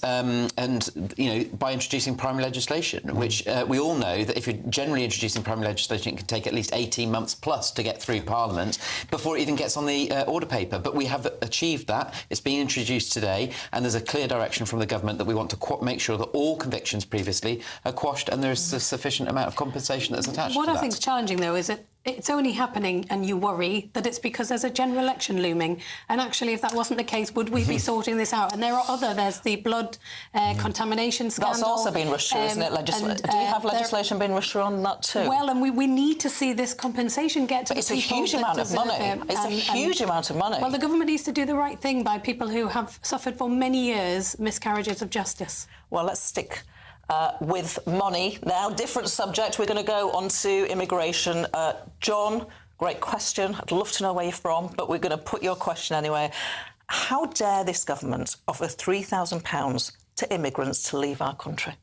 by introducing primary legislation, which we all know that if you're generally introducing primary legislation, it can take at least 18 months plus to get through Parliament before it even gets on the order paper. But we have achieved that. It's being introduced today, and there's a clear direction from the government that we want to make sure that all convictions previously are quashed and there's a sufficient amount of compensation that's attached to that. What I think is challenging, though, is that it's only happening, and you worry that it's because there's a general election looming. And actually, if that wasn't the case, would we be sorting this out? And there's the blood contamination scandal. That's also been rushed through, isn't it? Do we have legislation being rushed through on that too? Well, and we need to see this compensation get to but the people. It's a huge amount of money. It's a huge amount of money. Well, the government needs to do the right thing by people who have suffered for many years miscarriages of justice. Well, let's stick with money now. Different subject. We're going to go on to immigration. John, great question. I'd love to know where you're from, but we're going to put your question anyway. How dare this government offer £3,000 to immigrants to leave our country?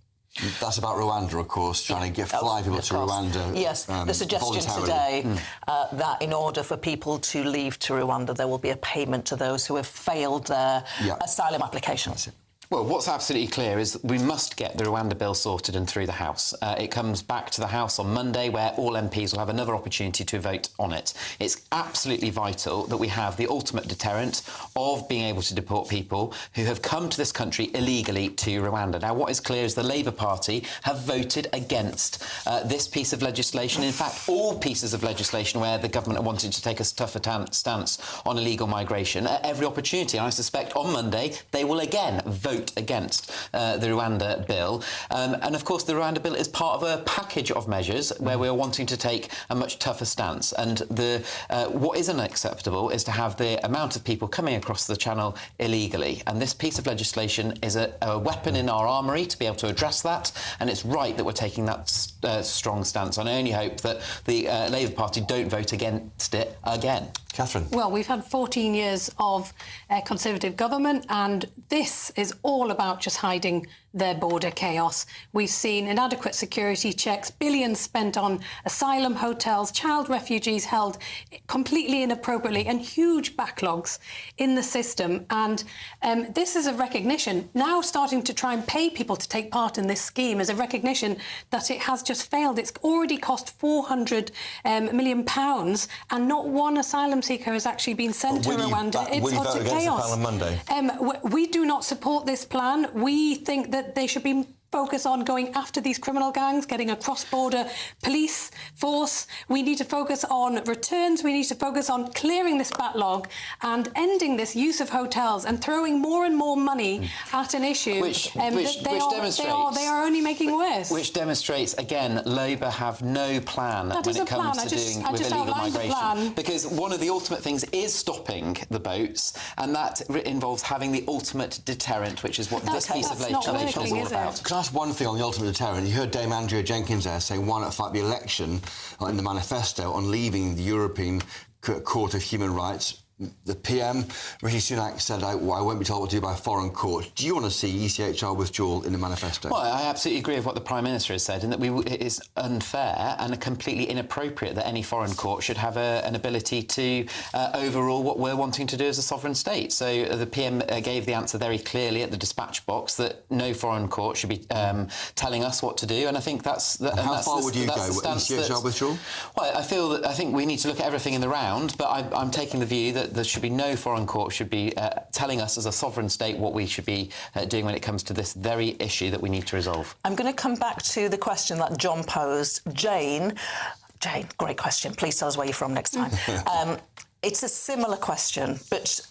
That's about Rwanda, of course, trying to fly people to Rwanda. Yes, the suggestion today that in order for people to leave to Rwanda, there will be a payment to those who have failed their asylum applications. Well, what's absolutely clear is that we must get the Rwanda bill sorted and through the House. It comes back to the House on Monday, where all MPs will have another opportunity to vote on it. It's absolutely vital that we have the ultimate deterrent of being able to deport people who have come to this country illegally to Rwanda. Now, what is clear is the Labour Party have voted against this piece of legislation. In fact, all pieces of legislation where the government are wanting to take a tougher stance on illegal migration at every opportunity. And I suspect on Monday they will again vote against the Rwanda bill. And of course, the Rwanda bill is part of a package of measures where we're wanting to take a much tougher stance. And what isn't acceptable is to have the amount of people coming across the channel illegally. And this piece of legislation is a weapon in our armoury to be able to address that. And it's right that we're taking that strong stance. And I only hope that the Labour Party don't vote against it again. Catherine. Well, we've had 14 years of Conservative government, and this is all about just hiding their border chaos. We've seen inadequate security checks, billions spent on asylum hotels, child refugees held completely inappropriately, and huge backlogs in the system. And this is a recognition. Now starting to try and pay people to take part in this scheme is a recognition that it has just failed. It's already cost £400 million, and not one asylum seeker has actually been sent to Rwanda. It's utter chaos. On Monday? We do not support this plan. We think that they should be focus on going after these criminal gangs, getting a cross-border police force. We need to focus on returns. We need to focus on clearing this backlog and ending this use of hotels and throwing more and more money at an issue which demonstrates they are only making worse. Which demonstrates, again, Labour have no plan when it comes to dealing with illegal migration. Because one of the ultimate things is stopping the boats, and that involves having the ultimate deterrent, which is what this piece of legislation is all about. Can I ask one thing on the ultimate deterrent? You heard Dame Andrea Jenkins there say, why not fight the election in the manifesto on leaving the European Court of Human Rights? The PM, Rishi Sunak, said, I won't be told what to do by a foreign court. Do you want to see ECHR withdrawal in the manifesto? Well, I absolutely agree with what the Prime Minister has said, in that it is unfair and completely inappropriate that any foreign court should have an ability to overrule what we're wanting to do as a sovereign state. So the PM gave the answer very clearly at the dispatch box that no foreign court should be telling us what to do, and I think that's... How far would you go with ECHR withdrawal? Well, I think we need to look at everything in the round, but I'm taking the view that that there should be no foreign court should be telling us as a sovereign state what we should be doing when it comes to this very issue that we need to resolve. I'm going to come back to the question that John posed. Jane, great question. Please tell us where you're from next time. It's a similar question, but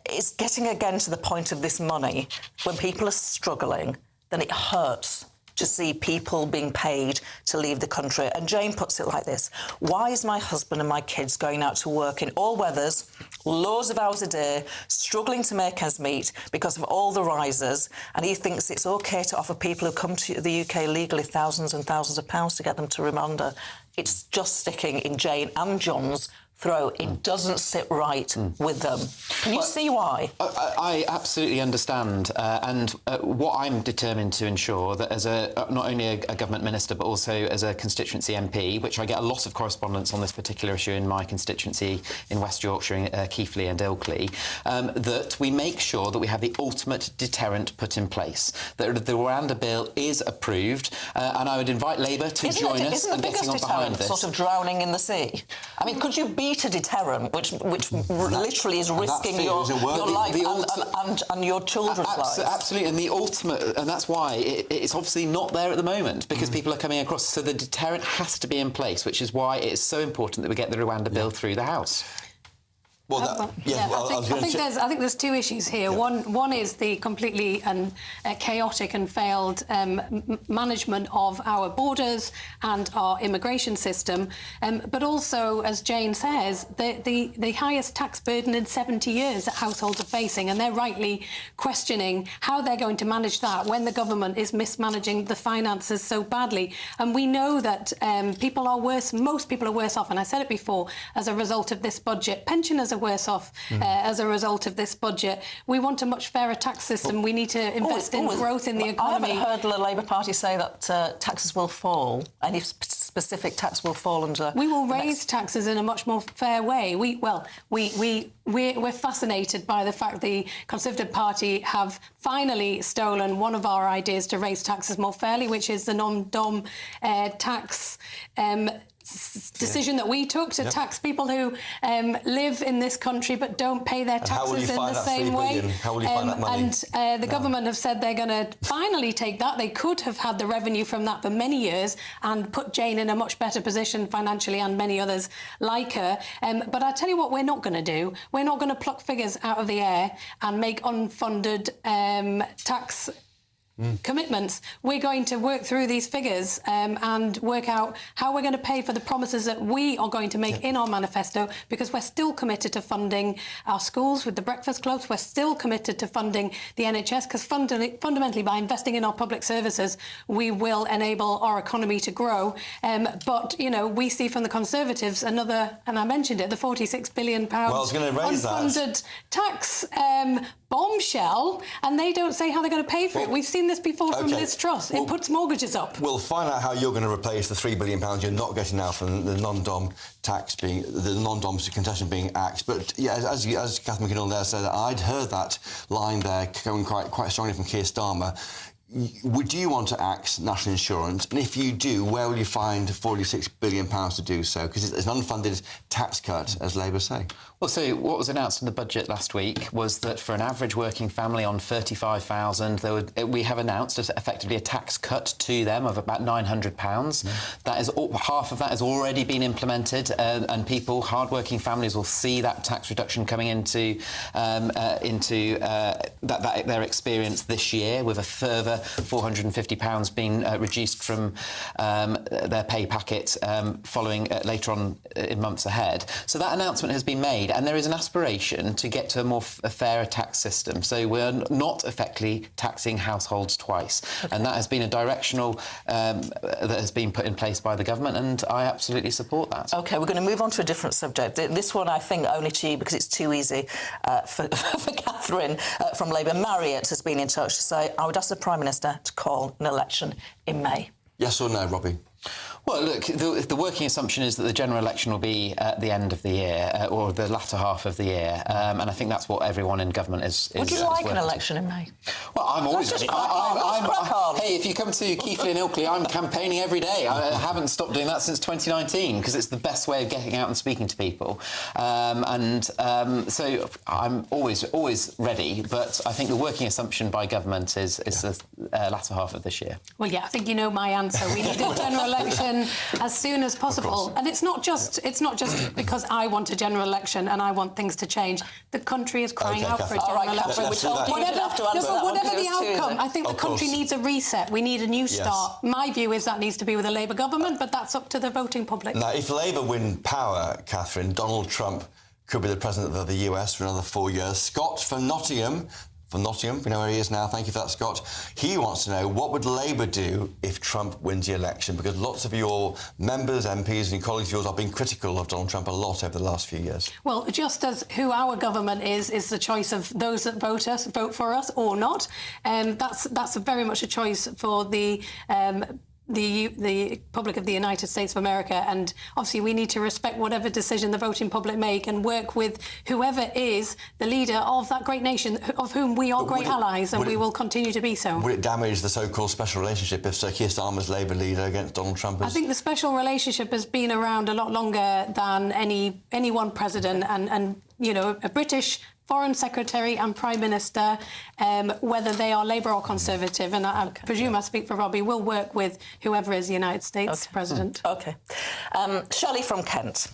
it's getting again to the point of this money. When people are struggling, then it hurts to see people being paid to leave the country. And Jane puts it like this: why is my husband and my kids going out to work in all weathers, loads of hours a day, struggling to make ends meet because of all the rises, and he thinks it's OK to offer people who come to the UK legally thousands and thousands of pounds to get them to Rwanda? It's just sticking in Jane and John's throat. It doesn't sit right with them. Can you see why? I absolutely understand, and what I'm determined to ensure that as not only a government minister but also as a constituency MP, which I get a lot of correspondence on this particular issue in my constituency in West Yorkshire, in Keighley and Ilkley, that we make sure that we have the ultimate deterrent put in place, that the Rwanda bill is approved, and I would invite Labour to join us in getting on behind this. Sort of drowning in the sea? I mean, could you beat a deterrent which literally is risking your life and your children's lives? Absolutely, and the ultimate, and that's why it's obviously not there at the moment, because people are coming across. So the deterrent has to be in place, which is why it's so important that we get the Rwanda bill through the House. I think there's two issues here. Yeah. One is the completely chaotic and failed management of our borders and our immigration system, but also, as Jane says, the highest tax burden in 70 years that households are facing, and they're rightly questioning how they're going to manage that when the government is mismanaging the finances so badly. And we know that most people are worse off, and I said it before, as a result of this budget. Pensioners are worse off as a result of this budget. We want a much fairer tax system. We need to invest in growth in the economy. I haven't heard the Labour Party say that taxes will fall. Any specific tax will fall under... We will raise taxes in a much more fair way. We're fascinated by the fact the Conservative Party have finally stolen one of our ideas to raise taxes more fairly, which is the non-dom tax decision that we took to tax people who live in this country but don't pay their taxes in the same way. How will you find that money? And the government have said they're going to finally take that. They could have had the revenue from that for many years and put Jane in a much better position financially, and many others like her. But I tell you what we're not going to do. We're not going to pluck figures out of the air and make unfunded tax commitments. We're going to work through these figures and work out how we're going to pay for the promises that we are going to make in our manifesto, because we're still committed to funding our schools with the breakfast clubs. We're still committed to funding the NHS, because fundamentally by investing in our public services we will enable our economy to grow. But, you know, we see from the Conservatives another, and I mentioned it, the £46 billion unfunded tax bombshell, and they don't say how they're going to pay for it. We've seen this before from Liz Truss. It puts mortgages up. We'll find out how you're going to replace the £3 billion you're not getting now from the non-dom tax being, the non-dom concession being axed. But yeah, as Catherine McKinnell there said, I'd heard that line there going quite strongly from Keir Starmer. Would you want to axe national insurance? And if you do, where will you find £46 billion to do so? Because it's an unfunded tax cut, as Labour say. Well, so what was announced in the budget last week was that for an average working family on $35,000, we have announced effectively a tax cut to them of about £900. That is half of that has already been implemented, and hard-working families will see that tax reduction coming into their experience this year, with a further £450 being reduced from their pay packet following later on in months ahead. So that announcement has been made, and there is an aspiration to get to a fairer tax system. So we're not effectively taxing households twice. And that has been a directional that has been put in place by the government, and I absolutely support that. OK, we're going to move on to a different subject. This one, I think, only to you because it's too easy for Catherine from Labour. Marriott has been in touch to say, I would ask the Prime Minister to call an election in May. Yes or no, Robbie? Well, look, the working assumption is that the general election will be at the end of the year, or the latter half of the year, and I think that's what everyone in government is Would you like an election in May? Well, I'm always ready. Hey, if you come to Keighley and Ilkley, I'm campaigning every day. I haven't stopped doing that since 2019 because it's the best way of getting out and speaking to people. So I'm always ready, but I think the working assumption by government is the latter half of this year. Well, yeah, I think you know my answer. We need a general election as soon as possible. And it's not just because I want a general election and I want things to change. The country is crying out for a general election. Whatever the outcome, I think the country needs a reset. We need a new start. My view is that needs to be with a Labour government, but that's up to the voting public. Now, if Labour win power, Catherine, Donald Trump could be the president of the US for another 4 years. Scott from Nottingham, we know where he is now, thank you for that, Scott. He wants to know, what would Labour do if Trump wins the election? Because lots of your members, MPs and colleagues of yours have been critical of Donald Trump a lot over the last few years. Well, just as who our government is the choice of those that vote for us or not. That's very much a choice for the public of the United States of America, and obviously we need to respect whatever decision the voting public make and work with whoever is the leader of that great nation, of whom we are great allies, and we will continue to be so. Would it damage the so-called special relationship if Sir Keir Starmer's Labour leader against Donald Trump? I think the special relationship has been around a lot longer than any one president, and you know, a British Foreign Secretary and Prime Minister, whether they are Labour or Conservative, and I presume I speak for Robbie, will work with whoever is the United States President. OK. Shelley from Kent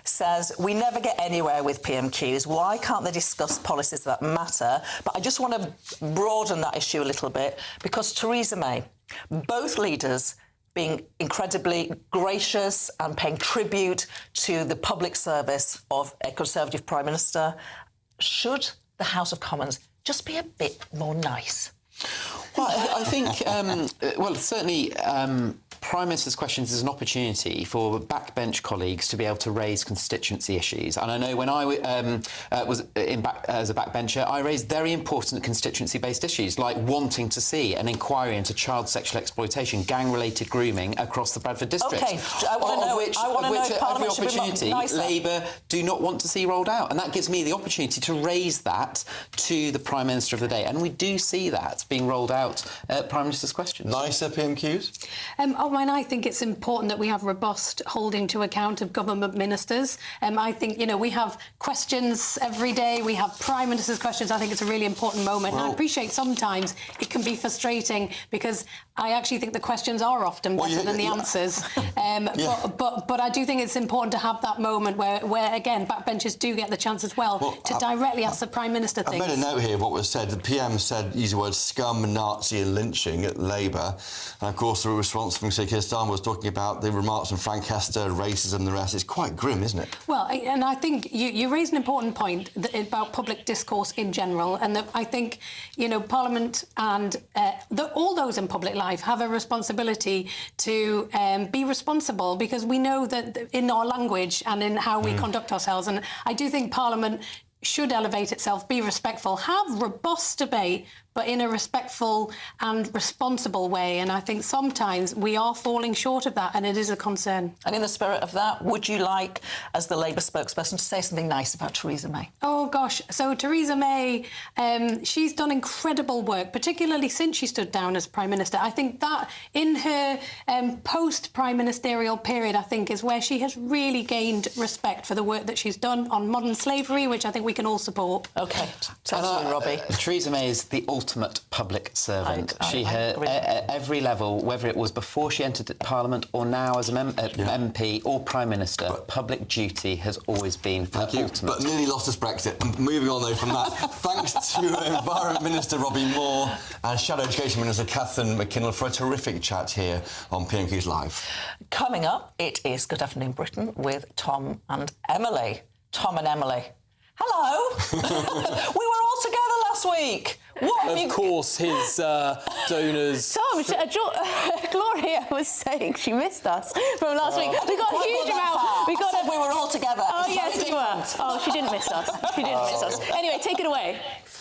says, we never get anywhere with PMQs. Why can't they discuss policies that matter? But I just want to broaden that issue a little bit, because Theresa May, both leaders being incredibly gracious and paying tribute to the public service of a Conservative Prime Minister, should the House of Commons just be a bit more nice? Well, I think, certainly Prime Minister's questions is an opportunity for backbench colleagues to be able to raise constituency issues. And I know when I was as a backbencher, I raised very important constituency-based issues, like wanting to see an inquiry into child sexual exploitation, gang-related grooming across the Bradford district. OK, I want to know if Parliament should be nicer. Labour do not want to see rolled out. And that gives me the opportunity to raise that to the Prime Minister of the day. And we do see that being rolled out at Prime Minister's questions. Nicer PMQs? I think it's important that we have robust holding to account of government ministers. I think, you know, we have questions every day. We have Prime Minister's questions. I think it's a really important moment. And I appreciate sometimes it can be frustrating because I actually think the questions are often better than the answers. But I do think it's important to have that moment where again, backbenchers do get the chance as well to directly ask the Prime Minister things. I made a note here of what was said. The PM used the words scum, Nazi and lynching at Labour. And of course, the response from Sir Keir Starmer was talking about the remarks from Frank Hester, racism and the rest. It's quite grim, isn't it? Well, and I think you raise an important point about public discourse in general, and that I think, you know, Parliament and all those in public life have a responsibility to be responsible, because we know that in our language and in how we conduct ourselves, and I do think Parliament should elevate itself, be respectful, have robust debate, but in a respectful and responsible way. And I think sometimes we are falling short of that, and it is a concern. And in the spirit of that, would you like, as the Labour spokesperson, to say something nice about Theresa May? Oh, gosh. So Theresa May, she's done incredible work, particularly since she stood down as Prime Minister. I think that in her post-Prime Ministerial period, I think, is where she has really gained respect for the work that she's done on modern slavery, which I think we can all support. OK. Robbie. Theresa May is the ultimate public servant. She had at every level, whether it was before she entered Parliament or now as an MP or Prime Minister, public duty has always been for ultimate. But nearly lost us Brexit. Moving on, though, from that, thanks to Environment Minister Robbie Moore and Shadow Education Minister Catherine McKinnell for a terrific chat here on PMQs Live. Coming up, it is Good Afternoon Britain with Tom and Emily. Tom and Emily. Hello. We were all together last week. Of course, his donors... Tom, Gloria was saying she missed us from last week. We got a huge amount... We were all together. Oh, yes, we were. Oh, she didn't miss us. She didn't miss us. Anyway, take it away.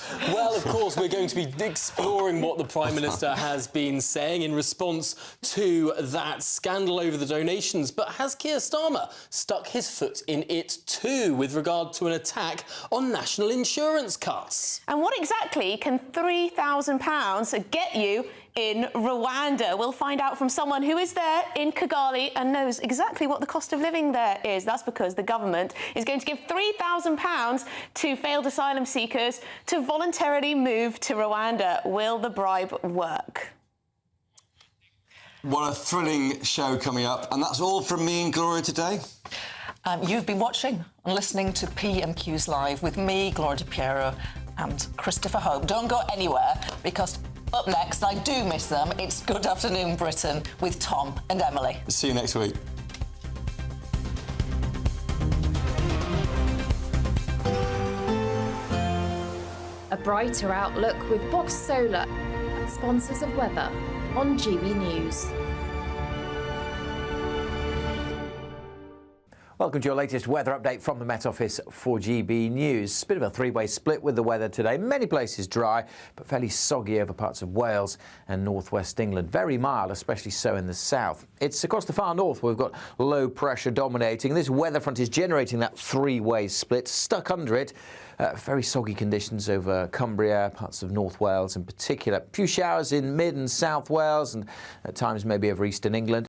Well, of course, we're going to be exploring what the Prime Minister has been saying in response to that scandal over the donations. But has Keir Starmer stuck his foot in it too with regard to an attack on national insurance cuts? And what exactly can £3,000 get you in Rwanda? We'll find out from someone who is there in Kigali and knows exactly what the cost of living there is. That's because the government is going to give £3,000 to failed asylum seekers to voluntarily move to Rwanda. Will the bribe work? What a thrilling show coming up. And that's all from me and Gloria today. You've been watching and listening to PMQs Live with me, Gloria Di Piero, and Christopher Hope. Don't go anywhere, because up next, I do miss them, it's Good Afternoon Britain with Tom and Emily. See you next week. A brighter outlook with Box Solar, sponsors of weather on GBNews. Welcome to your latest weather update from the Met Office for GB News. Bit of a three-way split with the weather today. Many places dry, but fairly soggy over parts of Wales and northwest England. Very mild, especially so in the south. It's across the far north where we've got low pressure dominating. This weather front is generating that three-way split. Stuck under it, very soggy conditions over Cumbria, parts of North Wales in particular. A few showers in mid and south Wales and at times maybe over eastern England.